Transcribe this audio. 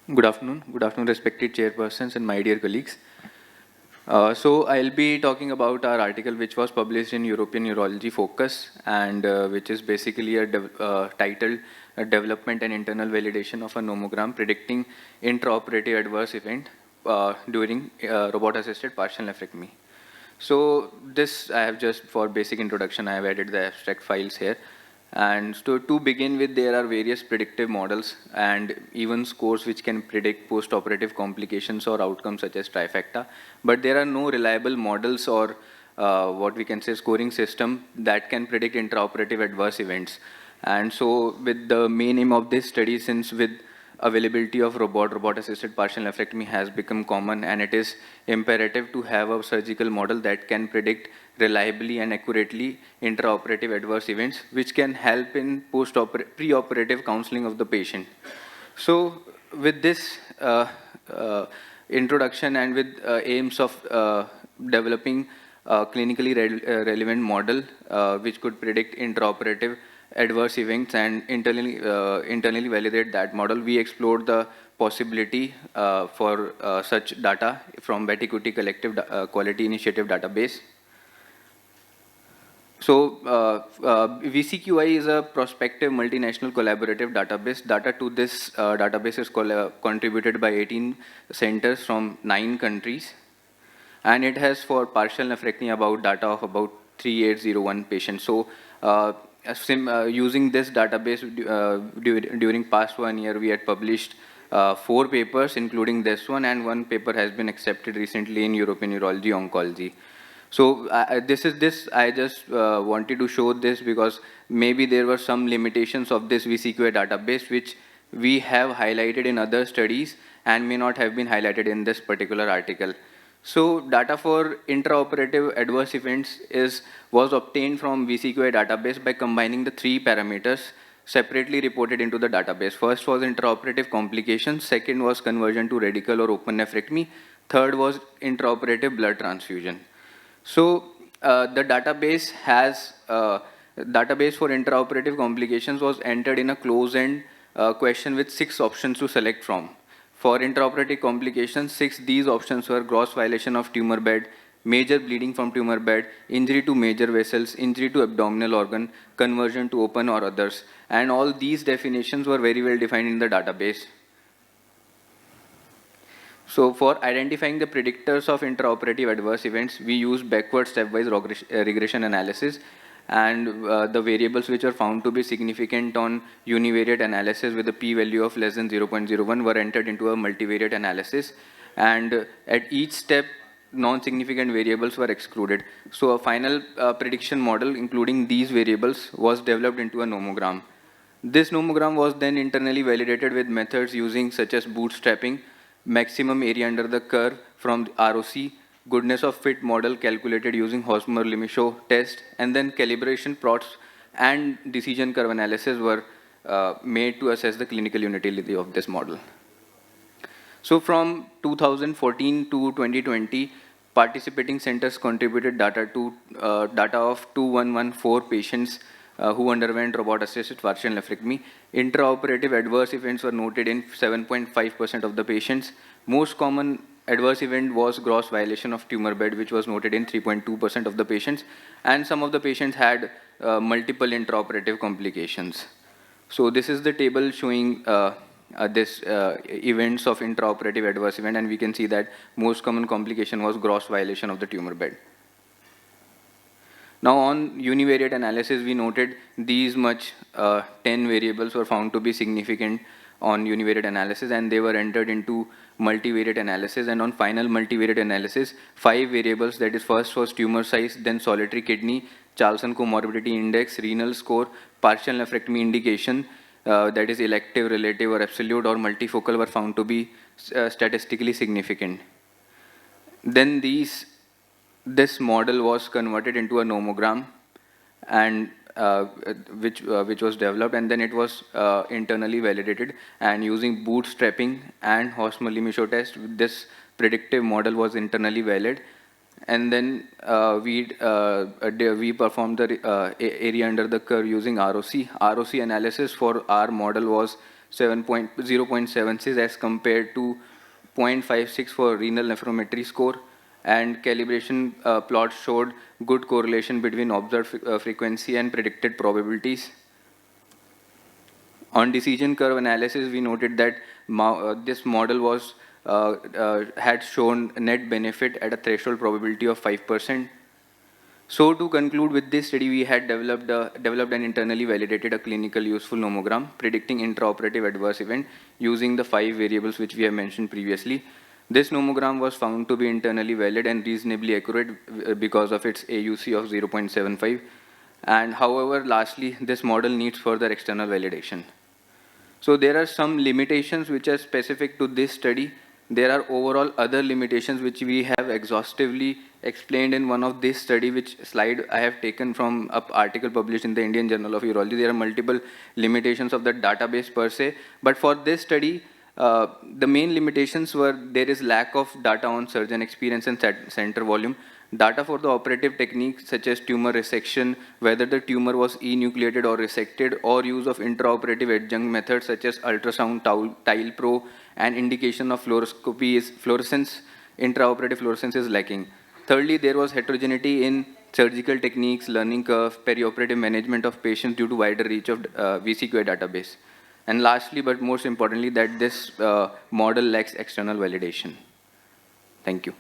Good afternoon, respected chairpersons and my dear colleagues. So I'll be talking about our article which was published in European Urology Focus and which is basically titled Development and Internal Validation of a Nomogram Predicting Intraoperative Adverse Event during robot-assisted partial nephrectomy. So this I have just for basic introduction, I have added the abstract files here. And so to begin with, there are various predictive models and even scores which can predict post-operative complications or outcomes such as trifecta. But there are no reliable models or what we can say scoring system that can predict intraoperative adverse events. And so with the main aim of this study, since with availability of robot-assisted partial nephrectomy has become common, and it is imperative to have a surgical model that can predict reliably and accurately intraoperative adverse events, which can help in pre-operative counseling of the patient. So with this introduction and with aims of developing a clinically relevant model which could predict intraoperative adverse events and internally validate that model, we explored the possibility for such data from Vaticuti Collective Quality Initiative database. So VCQI is a prospective multinational collaborative database. Data to this database is contributed by 18 centers from 9 countries. And it has for partial nephrectomy about data of about 3801 patients. So using this database during past 1 year, we had published 4 papers, including this one, and 1 paper has been accepted recently in European Urology Oncology. So I just wanted to show this because maybe there were some limitations of this VCQA database which we have highlighted in other studies and may not have been highlighted in this particular article. So data for intraoperative adverse events was obtained from VCQA database by combining the 3 parameters separately reported into the database. First was intraoperative complications, second was conversion to radical or open nephrectomy, third was intraoperative blood transfusion. So the database database for intraoperative complications was entered in a closed-end question with 6 options to select from. For intraoperative complications, these options were gross violation of tumor bed, major bleeding from tumor bed, injury to major vessels, injury to abdominal organ, conversion to open or others. And all these definitions were very well defined in the database. So for identifying the predictors of intraoperative adverse events, we use backward stepwise regression analysis, and the variables which are found to be significant on univariate analysis with a p-value of less than 0.01 were entered into a multivariate analysis, and at each step non-significant variables were excluded. So a final prediction model including these variables was developed into a nomogram. This nomogram was then internally validated with methods using such as bootstrapping, maximum area under the curve from the ROC, goodness of fit model calculated using Hosmer-Lemichaud test, and then calibration plots and decision curve analysis were made to assess the clinical utility of this model. So from 2014 to 2020, participating centers contributed data of 2114 patients who underwent robot-assisted partial nephrectomy. Intraoperative adverse events were noted in 7.5% of the patients. Most common adverse event was gross violation of tumor bed, which was noted in 3.2% of the patients. And some of the patients had multiple intraoperative complications. So this is the table showing events of intraoperative adverse event, and we can see that most common complication was gross violation of the tumor bed. Now on univariate analysis, we noted these 10 variables were found to be significant on univariate analysis, and they were entered into multivariate analysis. And on final multivariate analysis, 5 variables, that is first was tumor size, then solitary kidney, Charlson comorbidity index, renal score, partial nephrectomy indication, that is elective, relative or absolute or multifocal, were found to be statistically significant. Then this model was converted into a nomogram, and which was developed, and then it was internally validated, and using bootstrapping and Hosmer-Lemichaud test, this predictive model was internally valid. And then we performed the area under the curve using ROC. ROC analysis for our model was 0.76 as compared to 0.56 for renal nephrometry score, and calibration plots showed good correlation between observed frequency and predicted probabilities. On decision curve analysis, we noted that this model was had shown net benefit at a threshold probability of 5%. So to conclude with this study, we had developed and internally validated a clinical useful nomogram predicting intraoperative adverse event using the 5 variables which we have mentioned previously. This nomogram was found to be internally valid and reasonably accurate because of its AUC of 0.75. And however, lastly, this model needs further external validation. So there are some limitations which are specific to this study. There are overall other limitations which we have exhaustively explained in one of this study, which slide I have taken from an article published in the Indian Journal of Urology. There are multiple limitations of the database per se, but for this study, the main limitations were there is lack of data on surgeon experience and center volume, data for the operative techniques such as tumor resection, whether the tumor was enucleated or resected, or use of intraoperative adjunct methods such as ultrasound, tile pro, and indication of fluoroscopy is fluorescence, intraoperative fluorescence is lacking. Thirdly, there was heterogeneity in surgical techniques, learning curve, perioperative management of patients due to wider reach of VCQA database. And lastly, but most importantly, that this model lacks external validation. Thank you.